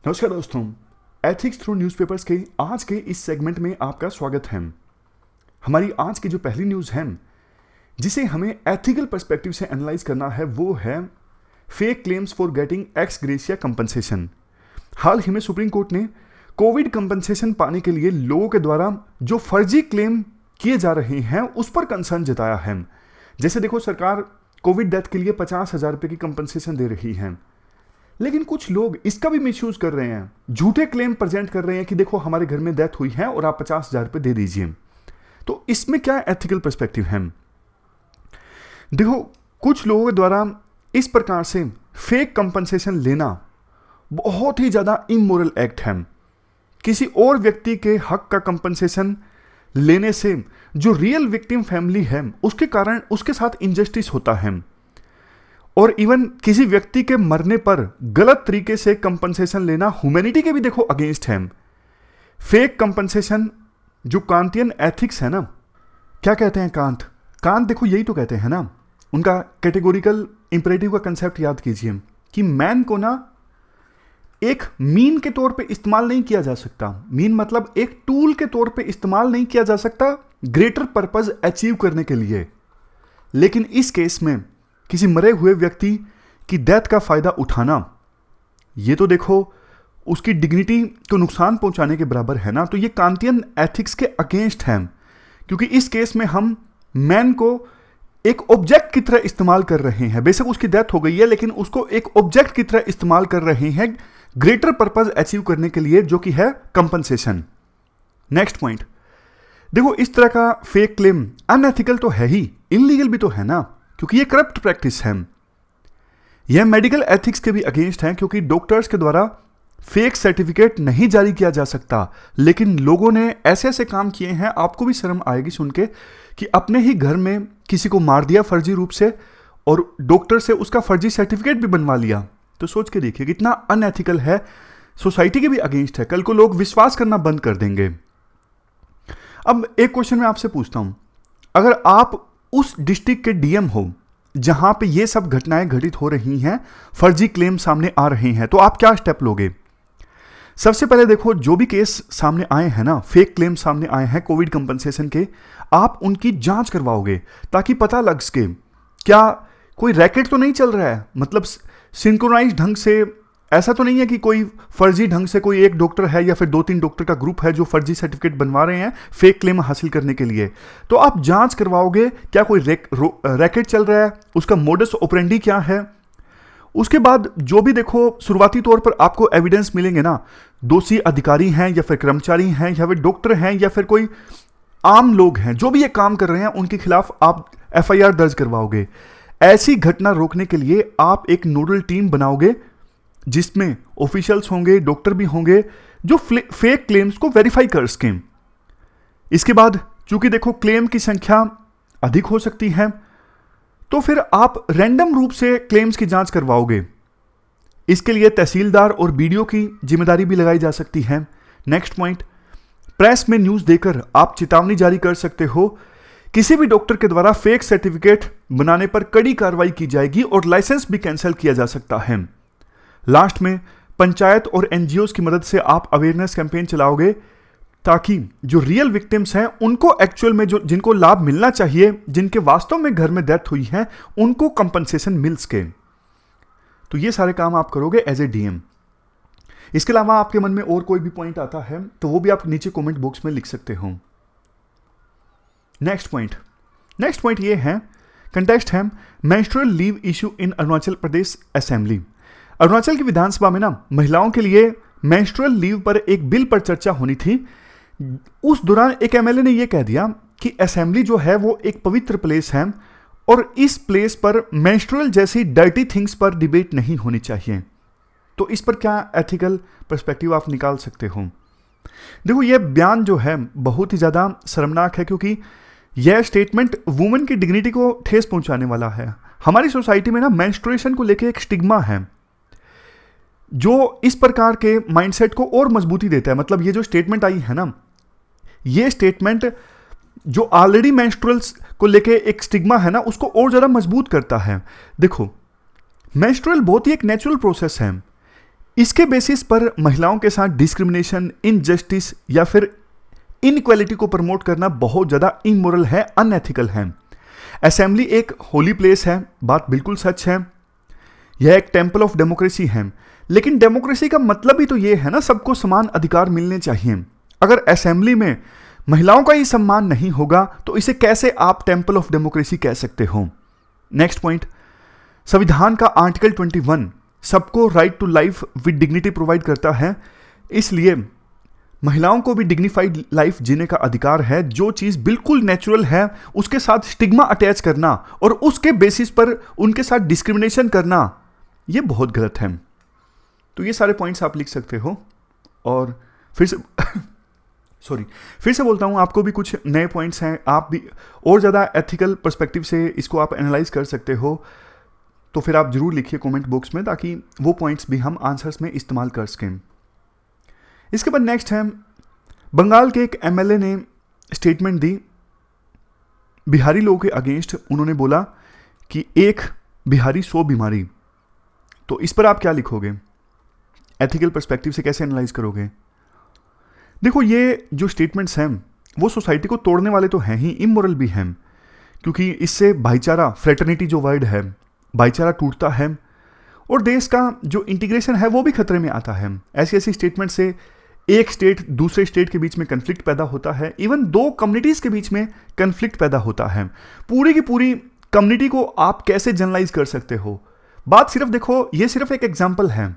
नमस्कार दोस्तों, ethics through newspapers के आज के इस सेगमेंट में आपका स्वागत है। हमारी आज की जो पहली न्यूज़ है जिसे हमें एथिकल पर्सपेक्टिव से एनालाइज करना है वो है fake claims for getting ex gratia compensation. हाल ही में सुप्रीम कोर्ट ने कोविड कंपनसेशन पाने के लिए लोगों के द्वारा जो फर्जी क्लेम किए जा रहे हैं उस पर कंसर्न जताया है। जैसे देखो, सरकार कोविड डेथ के लिए 50,000 रुपये की कंपनसेशन दे रही है, लेकिन कुछ लोग इसका भी मिसयूज कर रहे हैं, झूठे क्लेम प्रेजेंट कर रहे हैं कि देखो हमारे घर में डेथ हुई है और आप 50,000 रुपये दे दीजिए। तो इसमें क्या एथिकल पर्सपेक्टिव है? देखो, कुछ लोगों के द्वारा इस प्रकार से फेक कंपनसेशन लेना बहुत ही ज्यादा इमोरल एक्ट है। किसी और व्यक्ति के हक का कंपनसेशन लेने से जो रियल विक्टिम फैमिली है उसके कारण उसके साथ इनजस्टिस होता है, और इवन किसी व्यक्ति के मरने पर गलत तरीके से कंपनसेशन लेना ह्यूमैनिटी के भी देखो अगेंस्ट है। फेक कंपनसेशन जो कांटियन एथिक्स है ना, क्या कहते हैं कांत देखो यही तो कहते हैं ना, उनका कैटेगोरिकल इंपरेटिव का कंसेप्ट याद कीजिए कि मैन को ना एक मीन के तौर पे इस्तेमाल नहीं किया जा सकता। मीन मतलब एक टूल के तौर पे इस्तेमाल नहीं किया जा सकता ग्रेटर पर्पज अचीव करने के लिए। लेकिन इस केस में किसी मरे हुए व्यक्ति की डेथ का फायदा उठाना, ये तो देखो उसकी डिग्निटी को नुकसान पहुंचाने के बराबर है ना। तो ये कांटियन एथिक्स के अगेंस्ट है, क्योंकि इस केस में हम मैन को एक ऑब्जेक्ट की तरह इस्तेमाल कर रहे हैं। बेशक उसकी डेथ हो गई है, लेकिन उसको एक ऑब्जेक्ट की तरह इस्तेमाल कर रहे हैं ग्रेटर पर्पज अचीव करने के लिए, जो कि है कंपनसेशन। नेक्स्ट पॉइंट देखो, इस तरह का फेक क्लेम अनएथिकल तो है ही, इलीगल भी तो है ना, क्योंकि ये करप्ट प्रैक्टिस है। यह मेडिकल एथिक्स के भी अगेंस्ट है, क्योंकि डॉक्टर्स के द्वारा फेक सर्टिफिकेट नहीं जारी किया जा सकता। लेकिन लोगों ने ऐसे ऐसे काम किए हैं, आपको भी शर्म आएगी सुन के, कि अपने ही घर में किसी को मार दिया फर्जी रूप से और डॉक्टर से उसका फर्जी सर्टिफिकेट भी बनवा लिया। तो सोच के देखिए कितना अनएथिकल है, सोसाइटी के भी अगेंस्ट है। कल को लोग विश्वास करना बंद कर देंगे। अब एक क्वेश्चन मैं आपसे पूछता हूं, अगर आप उस डिस्ट्रिक्ट के डीएम हो जहां पे ये सब घटनाएं घटित हो रही हैं, फर्जी क्लेम सामने आ रहे हैं, तो आप क्या स्टेप लोगे? सबसे पहले देखो, जो भी केस सामने आए हैं ना, फेक क्लेम सामने आए हैं कोविड कंपनसेशन के, आप उनकी जांच करवाओगे ताकि पता लग सके क्या कोई रैकेट तो नहीं चल रहा है। मतलब सिंक्रोनाइज ढंग से, ऐसा तो नहीं है कि कोई फर्जी ढंग से कोई एक डॉक्टर है या फिर 2-3 डॉक्टर का ग्रुप है जो फर्जी सर्टिफिकेट बनवा रहे हैं फेक क्लेम हासिल करने के लिए। तो आप जांच करवाओगे क्या कोई रैकेट चल रहा है, उसका मोडस ऑपरेंडी क्या है। उसके बाद जो भी देखो शुरुआती तौर पर आपको एविडेंस मिलेंगे ना, दोषी अधिकारी हैं या फिर कर्मचारी हैं या फिर डॉक्टर हैं या फिर कोई आम लोग हैं जो भी ये काम कर रहे हैं, उनके खिलाफ आप एफआईआर दर्ज करवाओगे। ऐसी घटना रोकने के लिए आप एक नोडल टीम बनाओगे जिसमें ऑफिशियल्स होंगे, डॉक्टर भी होंगे, जो फेक क्लेम्स को वेरीफाई कर सकें। इसके बाद चूंकि देखो क्लेम की संख्या अधिक हो सकती है, तो फिर आप रैंडम रूप से क्लेम्स की जांच करवाओगे। इसके लिए तहसीलदार और बीडीओ की जिम्मेदारी भी लगाई जा सकती है। नेक्स्ट पॉइंट, प्रेस में न्यूज देकर आप चेतावनी जारी कर सकते हो, किसी भी डॉक्टर के द्वारा फेक सर्टिफिकेट बनाने पर कड़ी कार्रवाई की जाएगी और लाइसेंस भी कैंसिल किया जा सकता है। लास्ट में पंचायत और एनजीओज की मदद से आप अवेयरनेस कैंपेन चलाओगे ताकि जो रियल विक्टिम्स हैं उनको एक्चुअल में, जो जिनको लाभ मिलना चाहिए, जिनके वास्तव में घर में डेथ हुई है, उनको कंपनसेशन मिल सके। तो ये सारे काम आप करोगे एज ए डीएम। इसके अलावा आपके मन में और कोई भी पॉइंट आता है तो वो भी आप नीचे कमेंट बॉक्स में लिख सकते हो। नेक्स्ट पॉइंट ये है, कंटेक्स्ट है menstrual leave issue in Arunachal Pradesh assembly. Arunachal की विधानसभा में ना महिलाओं के लिए मेंस्ट्रुअल लीव पर एक बिल पर चर्चा होनी थी। उस दौरान एक एमएलए ने यह कह दिया कि असेंबली जो है वो एक पवित्र प्लेस है और इस प्लेस पर मेंस्ट्रुअल जैसी डर्टी थिंग्स पर डिबेट नहीं होनी चाहिए। तो इस पर क्या एथिकल पर्सपेक्टिव आप निकाल सकते हो? देखो, यह बयान जो है बहुत ही ज्यादा शर्मनाक है, क्योंकि यह स्टेटमेंट वुमेन की डिग्निटी को ठेस पहुंचाने वाला है। हमारी सोसाइटी में ना मेंस्ट्रुएशन को लेकर एक स्टिग्मा है जो इस प्रकार के माइंडसेट को और मजबूती देता है। मतलब ये जो स्टेटमेंट आई है ना, ये स्टेटमेंट जो ऑलरेडी मेंस्ट्रुअल्स को लेके एक स्टिग्मा है ना, उसको और ज्यादा मजबूत करता है। देखो, मेंस्ट्रुअल बहुत ही एक नेचुरल प्रोसेस है, इसके बेसिस पर महिलाओं के साथ डिस्क्रिमिनेशन, इनजस्टिस या फिर इनइक्वालिटी को प्रमोट करना बहुत ज़्यादा इमोरल है, अनएथिकल है। असेंबली एक होली प्लेस है, बात बिल्कुल सच है। यह एक टेम्पल ऑफ डेमोक्रेसी है, लेकिन डेमोक्रेसी का मतलब ही तो ये है ना, सबको समान अधिकार मिलने चाहिए। अगर असेंबली में महिलाओं का ही सम्मान नहीं होगा तो इसे कैसे आप टेम्पल ऑफ डेमोक्रेसी कह सकते हो। नेक्स्ट पॉइंट, संविधान का आर्टिकल 21 सबको right to life with dignity provide करता है, इसलिए महिलाओं को भी डिग्निफाइड लाइफ जीने का अधिकार है। जो चीज़ बिल्कुल नेचुरल है उसके साथ स्टिग्मा अटैच करना और उसके बेसिस पर उनके साथ डिस्क्रिमिनेशन करना, ये बहुत गलत है। तो ये सारे पॉइंट्स आप लिख सकते हो। और फिर से बोलता हूँ, आपको भी कुछ नए पॉइंट्स हैं, आप भी और ज़्यादा एथिकल पर्सपेक्टिव से इसको आप एनालाइज कर सकते हो, तो फिर आप ज़रूर लिखिए कमेंट बॉक्स में, ताकि वो पॉइंट्स भी हम आंसर्स में इस्तेमाल कर सकें। इसके बाद नेक्स्ट है, बंगाल के एक एमएलए ने स्टेटमेंट दी बिहारी लोगों के अगेंस्ट। उन्होंने बोला कि एक बिहारी 100 बीमारी। तो इस पर आप क्या लिखोगे, एथिकल पर्सपेक्टिव से कैसे एनालाइज करोगे? देखो, ये जो स्टेटमेंट्स हैं वो सोसाइटी को तोड़ने वाले तो हैं ही, इमोरल भी हैं, क्योंकि इससे भाईचारा, फ्रेटर्निटी जो वर्ड है, भाईचारा टूटता है और देश का जो इंटीग्रेशन है वो भी खतरे में आता है। ऐसी ऐसी स्टेटमेंट से एक स्टेट दूसरे स्टेट के बीच में कन्फ्लिक्ट पैदा होता है, इवन दो कम्युनिटीज़ के बीच में कन्फ्लिक्ट पैदा होता है। पूरी की पूरी कम्युनिटी को आप कैसे जनरलाइज कर सकते हो? बात सिर्फ देखो, ये सिर्फ एक एग्जाम्पल है।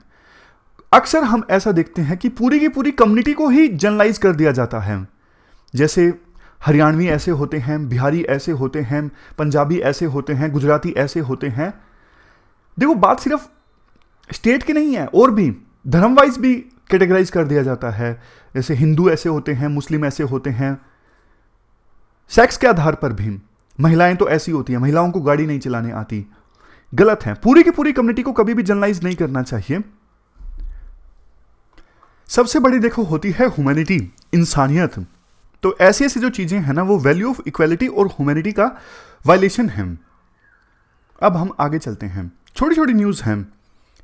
अक्सर हम ऐसा देखते हैं कि पूरी की पूरी कम्युनिटी को ही जनरलाइज कर दिया जाता है, जैसे हरियाणवी ऐसे होते हैं, बिहारी ऐसे होते हैं, पंजाबी ऐसे होते हैं, गुजराती ऐसे होते हैं। देखो, बात सिर्फ स्टेट की नहीं है, और भी धर्म वाइज भी कैटेगराइज कर दिया जाता है, जैसे हिंदू ऐसे होते हैं, मुस्लिम ऐसे होते हैं। सेक्स के आधार पर भी महिलाएं तो ऐसी होती हैं, महिलाओं को गाड़ी नहीं चलाने आती, गलत है। पूरी की पूरी कम्युनिटी को कभी भी जनरलाइज नहीं करना चाहिए। सबसे बड़ी देखो होती है ह्यूमैनिटी, इंसानियत। तो ऐसी ऐसी जो चीजें हैं ना, वो वैल्यू ऑफ इक्वालिटी और ह्यूमैनिटी का वायलेशन है। अब हम आगे चलते हैं। छोटी छोटी न्यूज हैं,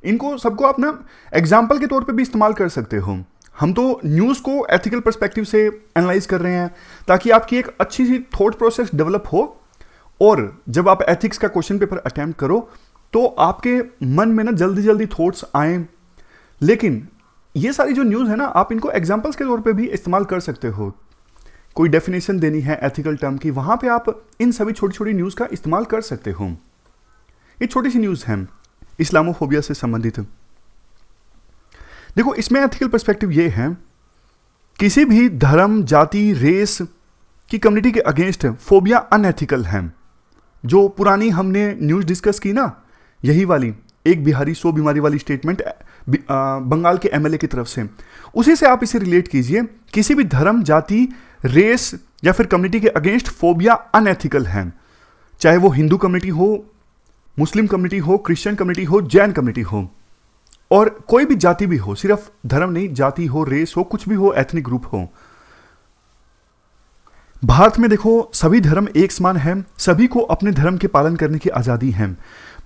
इनको सबको आप ना एग्जाम्पल के तौर पे भी इस्तेमाल कर सकते हो। हम तो न्यूज़ को एथिकल पर्सपेक्टिव से एनालाइज कर रहे हैं, ताकि आपकी एक अच्छी सी थॉट प्रोसेस डेवलप हो, और जब आप एथिक्स का क्वेश्चन पेपर अटेम्प्ट करो तो आपके मन में ना जल्दी जल्दी थॉट्स आए। लेकिन ये सारी जो न्यूज़ है ना, आप इनको एग्जाम्पल्स के तौर पे भी इस्तेमाल कर सकते हो। कोई डेफिनेशन देनी है एथिकल टर्म की, वहाँ पे आप इन सभी छोटी छोटी न्यूज़ का इस्तेमाल कर सकते हो। ये छोटी सी न्यूज़ है इस्लामोफोबिया से संबंधित। देखो, इसमें एथिकल पर्सपेक्टिव ये है, किसी भी धर्म, जाति, रेस की कम्युनिटी के अगेंस्ट फोबिया अनएथिकल है। जो पुरानी हमने न्यूज़ डिस्कस की ना, यही वाली एक बिहारी 100 बीमारी वाली स्टेटमेंट बंगाल के एमएलए की तरफ से, उसी से आप इसे रिलेट कीजिए। किसी भी धर्म, जाति, रेस या फिर कम्युनिटी के अगेंस्ट फोबिया अनएथिकल है, चाहे वो हिंदू कम्युनिटी हो, मुस्लिम कम्युनिटी हो, क्रिश्चियन कम्युनिटी हो, जैन कम्युनिटी हो, और कोई भी जाति भी हो, सिर्फ धर्म नहीं, जाति हो, रेस हो, कुछ भी हो, एथनिक ग्रुप हो। भारत में देखो, सभी धर्म एक समान है, सभी को अपने धर्म के पालन करने की आज़ादी है।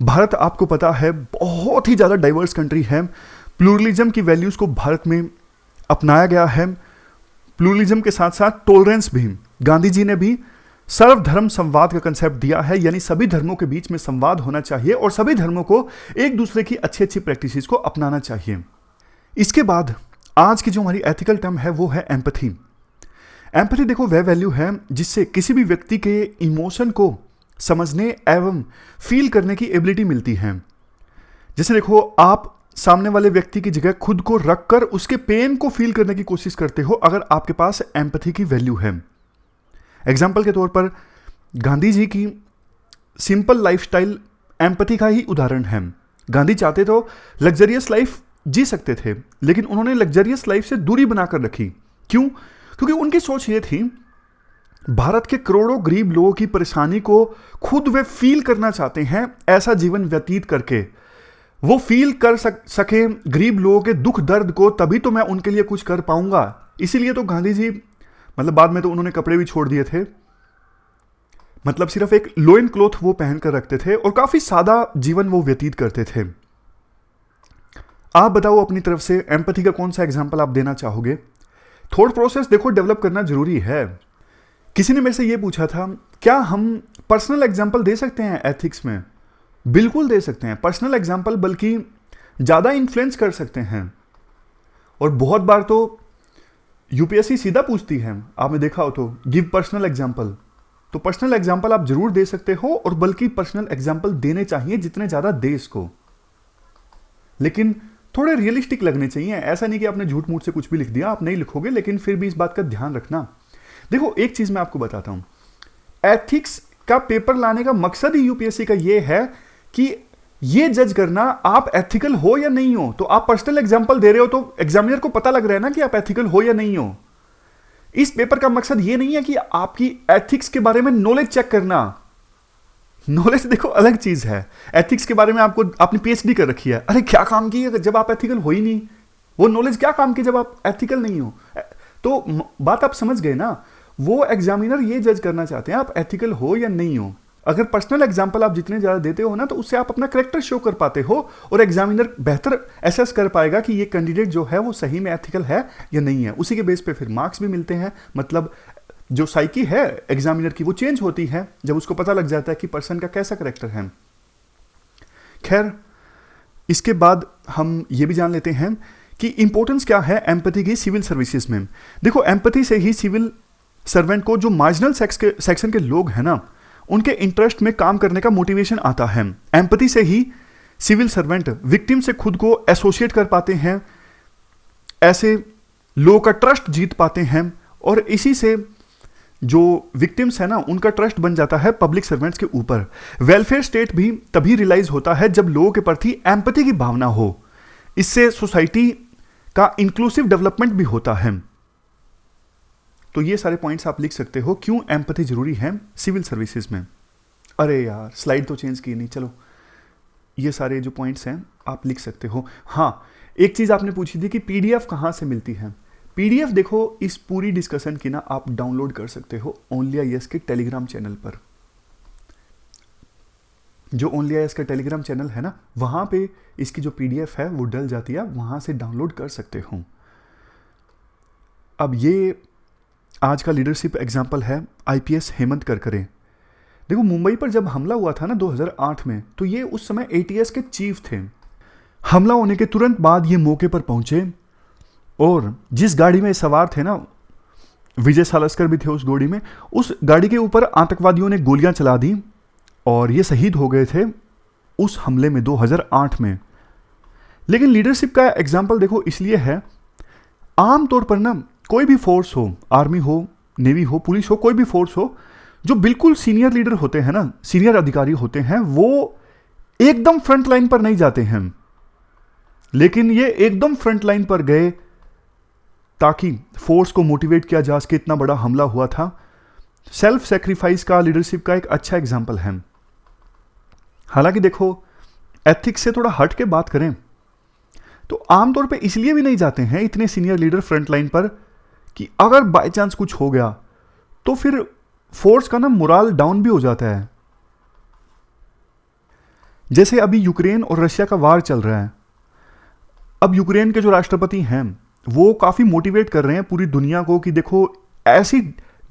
भारत, आपको पता है, बहुत ही ज़्यादा डाइवर्स कंट्री है। प्लूरलिज्म की वैल्यूज़ को भारत में अपनाया गया है। प्लूरलिज्म के साथ साथ टॉलरेंस भी। गांधी जी ने भी सर्वधर्म संवाद का कंसेप्ट दिया है, यानी सभी धर्मों के बीच में संवाद होना चाहिए और सभी धर्मों को एक दूसरे की अच्छी अच्छी प्रैक्टिसेस को अपनाना चाहिए। इसके बाद आज की जो हमारी एथिकल टर्म है वो है एम्पैथी। एम्पैथी देखो, वह वैल्यू है जिससे किसी भी व्यक्ति के इमोशन को समझने एवं फील करने की एबिलिटी मिलती है। जैसे देखो, आप सामने वाले व्यक्ति की जगह खुद को रखकर उसके पेन को फील करने की कोशिश करते हो, अगर आपके पास एम्पैथी की वैल्यू है। एग्जाम्पल के तौर पर गांधी जी की सिंपल लाइफस्टाइल एम्पैथी का ही उदाहरण है। गांधी चाहते तो लग्जरियस लाइफ जी सकते थे, लेकिन उन्होंने लग्जरियस लाइफ से दूरी बनाकर रखी। क्यों? क्योंकि उनकी सोच ये थी, भारत के करोड़ों गरीब लोगों की परेशानी को खुद वे फील करना चाहते हैं, ऐसा जीवन व्यतीत करके वो फील कर सके गरीब लोगों के दुख दर्द को, तभी तो मैं उनके लिए कुछ कर पाऊंगा। इसीलिए तो गांधी जी, मतलब बाद में तो उन्होंने कपड़े भी छोड़ दिए थे, मतलब सिर्फ एक लोइन क्लॉथ वो पहन कर रखते थे और काफी सादा जीवन वो व्यतीत करते थे। आप बताओ अपनी तरफ से एम्पैथी का कौन सा एग्जाम्पल आप देना चाहोगे। थॉट प्रोसेस देखो डेवलप करना जरूरी है। किसी ने मेरे से ये पूछा था, क्या हम पर्सनल एग्जाम्पल दे सकते हैं एथिक्स में? बिल्कुल दे सकते हैं पर्सनल एग्जाम्पल, बल्कि ज़्यादा इन्फ्लुएंस कर सकते हैं। और बहुत बार तो यूपीएससी सीधा पूछती है, आपने देखा हो तो, गिव पर्सनल एग्जाम्पल। तो पर्सनल एग्जाम्पल आप जरूर दे सकते हो, और बल्कि पर्सनल एग्जाम्पल देने चाहिए जितने ज़्यादा दे इसको, लेकिन थोड़े रियलिस्टिक लगने चाहिए। ऐसा नहीं कि आपने झूठ मूठ से कुछ भी लिख दिया, आप नहीं लिखोगे, लेकिन फिर भी इस बात का ध्यान रखना। देखो एक चीज़ मैं आपको बताता हूँ, एथिक्स का पेपर लाने का मकसद ही यूपीएससी का ये है कि ये जज करना आप एथिकल हो या नहीं हो। तो आप पर्सनल एग्जांपल दे रहे हो तो एग्जामिनर को पता लग रहा है ना कि आप एथिकल हो या नहीं हो। इस पेपर का मकसद ये नहीं है कि आपकी एथिक्स के बारे में नॉलेज चेक करना। नॉलेज देखो अलग चीज है। एथिक्स के बारे में आपको आपने पीएचडी कर रखी है, अरे क्या काम की जब आप एथिकल हो ही नहीं। वो नॉलेज क्या काम की जब आप एथिकल नहीं हो। तो बात आप समझ गए ना। वो एग्जामिनर ये जज करना चाहते हैं आप एथिकल हो या नहीं हो। अगर पर्सनल एग्जांपल आप जितने ज़्यादा देते हो ना, तो उससे आप अपना कैरेक्टर शो कर पाते हो, और एग्जामिनर बेहतर एसेस कर पाएगा कि ये कैंडिडेट जो है वो सही में एथिकल है या नहीं है। उसी के बेस पे फिर मार्क्स भी मिलते हैं। मतलब जो साइकी है एग्जामिनर की वो चेंज होती है जब उसको पता लग जाता है कि पर्सन का कैसा कैरेक्टर है। खैर, इसके बाद हम ये भी जान लेते हैं कि इंपॉर्टेंस क्या है एम्पैथी की सिविल सर्विसेज में। देखो, एम्पैथी से ही सिविल सर्वेंट को, जो मार्जिनल सेक्शन के लोग हैं ना, उनके इंटरेस्ट में काम करने का मोटिवेशन आता है। एम्पैथी से ही सिविल सर्वेंट विक्टिम से खुद को एसोसिएट कर पाते हैं, ऐसे लोगों का ट्रस्ट जीत पाते हैं, और इसी से जो विक्टिम्स है ना, उनका ट्रस्ट बन जाता है पब्लिक सर्वेंट्स के ऊपर। वेलफेयर स्टेट भी तभी रियलाइज होता है जब लोगों के प्रति एम्पैथी की भावना हो। इससे सोसाइटी का इंक्लूसिव डेवलपमेंट भी होता है। तो ये सारे पॉइंट्स आप लिख सकते हो, क्यों एम्पैथी जरूरी है सिविल सर्विसेज में। अरे यार, स्लाइड तो चेंज की नहीं, चलो ये सारे जो पॉइंट्स हैं आप लिख सकते हो। हाँ, एक चीज़ आपने पूछी थी कि पीडीएफ कहाँ से मिलती है। पीडीएफ देखो, इस पूरी डिस्कशन की ना आप डाउनलोड कर सकते हो ओनली आईएएस के टेलीग्राम चैनल पर। जो ओनली आईएएस का टेलीग्राम चैनल है ना, वहाँ पे इसकी जो पीडीएफ है वो डल जाती है, वहाँ से डाउनलोड कर सकते हो। अब ये आज का लीडरशिप एग्जाम्पल है आईपीएस हेमंत करकरे। देखो, मुंबई पर जब हमला हुआ था ना 2008 में, तो ये उस समय एटीएस के चीफ थे। हमला होने के तुरंत बाद ये मौके पर पहुंचे, और जिस गाड़ी में सवार थे ना, विजय सालस्कर भी थे उस गाड़ी में, उस गाड़ी के ऊपर आतंकवादियों ने गोलियां चला दी, और ये शहीद हो गए थे उस हमले में 2008 में। लेकिन लीडरशिप का एग्जाम्पल देखो इसलिए है, आमतौर पर ना कोई भी फोर्स हो, आर्मी हो, नेवी हो, पुलिस हो, कोई भी फोर्स हो, जो बिल्कुल सीनियर लीडर होते हैं ना, सीनियर अधिकारी होते हैं, वो एकदम फ्रंट लाइन पर नहीं जाते हैं। लेकिन ये एकदम फ्रंट लाइन पर गए ताकि फोर्स को मोटिवेट किया जा सके। इतना बड़ा हमला हुआ था। सेल्फ सेक्रीफाइस का लीडरशिप का एक अच्छा एग्जाम्पल है। हालांकि देखो, एथिक्स से थोड़ा हट के बात करें तो आमतौर पे इसलिए भी नहीं जाते हैं इतने सीनियर लीडर फ्रंट लाइन पर कि अगर बाय चांस कुछ हो गया तो फिर फोर्स का ना मोराल डाउन भी हो जाता है। जैसे अभी यूक्रेन और रशिया का वार चल रहा है। अब यूक्रेन के जो राष्ट्रपति हैं वो काफी मोटिवेट कर रहे हैं पूरी दुनिया को कि देखो, ऐसी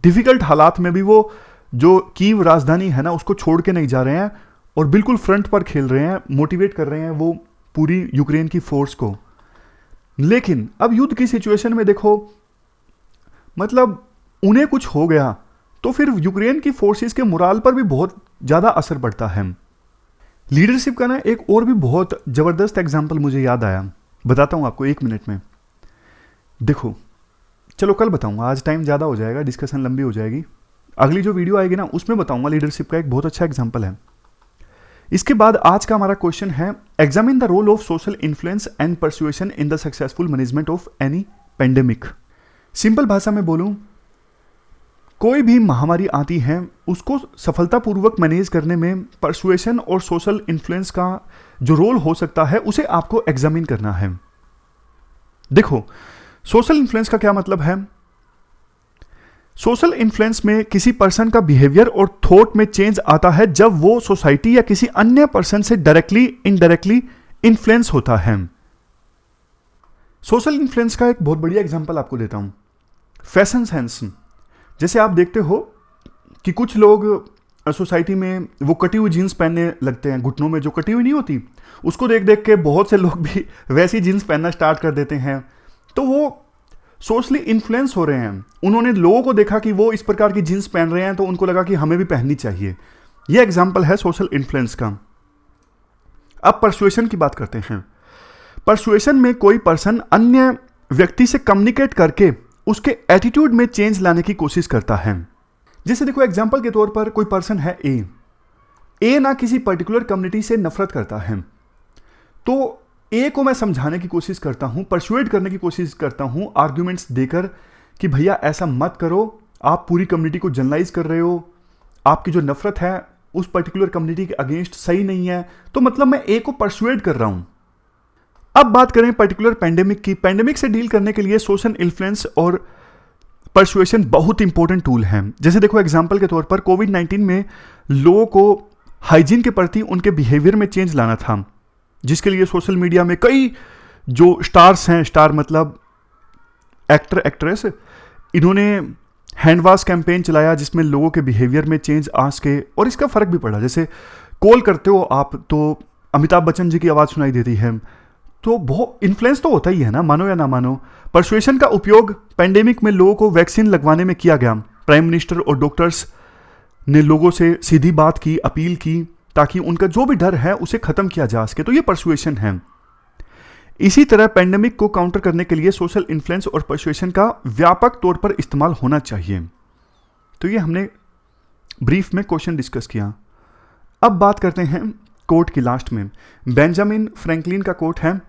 डिफिकल्ट हालात में भी वो जो कीव राजधानी है ना, उसको छोड़ के नहीं जा रहे हैं, और बिल्कुल फ्रंट पर खेल रहे हैं, मोटिवेट कर रहे हैं वो पूरी यूक्रेन की फोर्स को। लेकिन अब युद्ध की सिचुएशन में देखो, मतलब उन्हें कुछ हो गया तो फिर यूक्रेन की फोर्सेस के मोराल पर भी बहुत ज़्यादा असर पड़ता है। लीडरशिप का ना एक और भी बहुत ज़बरदस्त एग्जाम्पल मुझे याद आया, बताता हूँ आपको 1 मिनट में। देखो, चलो कल बताऊँगा, आज टाइम ज़्यादा हो जाएगा, डिस्कशन लंबी हो जाएगी। अगली जो वीडियो आएगी ना उसमें बताऊँगा लीडरशिप का एक बहुत अच्छा एग्जाम्पल है। इसके बाद आज का हमारा क्वेश्चन है, examine the role of social influence and persuasion in the successful management of any pandemic. Simple भाषा में बोलूं, कोई भी महामारी आती है उसको सफलतापूर्वक मैनेज करने में परसुएशन और सोशल इन्फ्लुएंस का जो रोल हो सकता है उसे आपको एग्जामिन करना है। देखो, सोशल इन्फ्लुएंस का क्या मतलब है। सोशल इन्फ्लुएंस में किसी पर्सन का बिहेवियर और थॉट में चेंज आता है जब वो सोसाइटी या किसी अन्य पर्सन से डायरेक्टली इनडायरेक्टली इन्फ्लुएंस होता है। सोशल इन्फ्लुएंस का एक बहुत बढ़िया एग्जांपल आपको देता हूँ। फैशन सेंस, जैसे आप देखते हो कि कुछ लोग सोसाइटी में वो कटी हुई जीन्स पहनने लगते हैं, घुटनों में जो कटी हुई नहीं होती, उसको देख देख के बहुत से लोग भी वैसी जीन्स पहनना स्टार्ट कर देते हैं। तो वो सोशली इन्फ्लुएंस हो रहे हैं। उन्होंने लोगों को देखा कि वो इस प्रकार की जीन्स पहन रहे हैं, तो उनको लगा कि हमें भी पहननी चाहिए। ये एग्जाम्पल है सोशल इन्फ्लुएंस का। अब परसुएशन की बात करते हैं। परसुएशन में कोई पर्सन अन्य व्यक्ति से कम्युनिकेट करके उसके एटीट्यूड में चेंज लाने की कोशिश करता है। जैसे देखो, एग्जाम्पल के तौर पर कोई पर्सन है ए ना किसी पर्टिकुलर कम्युनिटी से नफरत करता है, तो ए को मैं समझाने की कोशिश करता हूं, परसुएड करने की कोशिश करता हूं आर्ग्यूमेंट्स देकर कि भैया ऐसा मत करो, आप पूरी कम्युनिटी को जनरलाइज कर रहे हो, आपकी जो नफरत है उस पर्टिकुलर कम्युनिटी के अगेंस्ट सही नहीं है। तो मतलब मैं ए को परसुएड कर रहा हूं। अब बात करें पर्टिकुलर पेंडेमिक की। पेंडेमिक से डील करने के लिए सोशल इन्फ्लुएंस और परसुएशन बहुत इंपॉर्टेंट टूल हैं। जैसे देखो, एग्जांपल के तौर पर कोविड-19 में लोगों को हाइजीन के प्रति उनके बिहेवियर में चेंज लाना था, जिसके लिए सोशल मीडिया में कई जो स्टार्स हैं, स्टार मतलब एक्टर एक्ट्रेस, इन्होंने हैंड वॉश कैंपेन चलाया जिसमें लोगों के बिहेवियर में चेंज आ सके और इसका फर्क भी पड़ा। जैसे कॉल करते हो आप तो अमिताभ बच्चन जी की आवाज़ सुनाई देती है, तो बहुत इन्फ्लुएंस तो होता ही है ना, मानो या ना मानो। परसुएशन का उपयोग पेंडेमिक में लोगों को वैक्सीन लगवाने में किया गया। प्राइम मिनिस्टर और डॉक्टर्स ने लोगों से सीधी बात की, अपील की, ताकि उनका जो भी डर है उसे खत्म किया जा सके। तो ये परसुएशन है। इसी तरह पेंडेमिक को काउंटर करने के लिए सोशल इन्फ्लुएंस और परसुएशन का व्यापक तौर पर इस्तेमाल होना चाहिए। तो ये हमने ब्रीफ में क्वेश्चन डिस्कस किया। अब बात करते हैं कोट की लास्ट में। बेंजामिन फ्रैंकलिन का कोट है,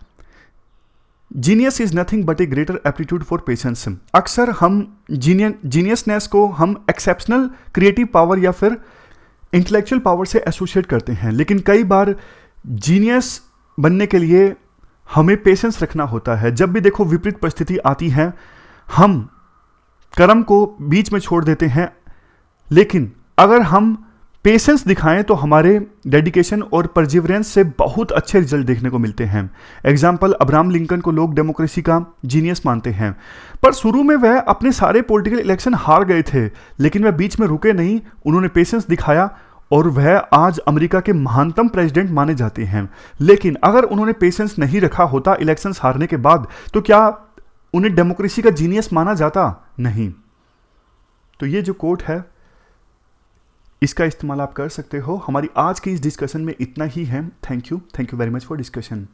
genius is nothing but A greater aptitude for patience. अक्सर हम जीनियसनेस को हम एक्सेप्शनल क्रिएटिव पावर या फिर इंटेलेक्चुअल पावर से एसोसिएट करते हैं, लेकिन कई बार जीनियस बनने के लिए हमें पेशेंस रखना होता है। जब भी देखो विपरीत परिस्थिति आती है, हम कर्म को बीच में छोड़ देते हैं, लेकिन अगर हम पेशेंस दिखाएं तो हमारे डेडिकेशन और परजिवरेंस से बहुत अच्छे रिजल्ट देखने को मिलते हैं। एग्जाम्पल, अब्राहम लिंकन को लोग डेमोक्रेसी का जीनियस मानते हैं, पर शुरू में वह अपने सारे पॉलिटिकल इलेक्शन हार गए थे, लेकिन वह बीच में रुके नहीं, उन्होंने पेशेंस दिखाया और वह आज अमेरिका के महानतम प्रेसिडेंट माने जाते हैं। लेकिन अगर उन्होंने पेशेंस नहीं रखा होता इलेक्शंस हारने के बाद, तो क्या उन्हें डेमोक्रेसी का जीनियस माना जाता? नहीं। तो ये जो कोट है, इसका इस्तेमाल आप कर सकते हो। हमारी आज की इस डिस्कशन में इतना ही है। Thank you very much for discussion.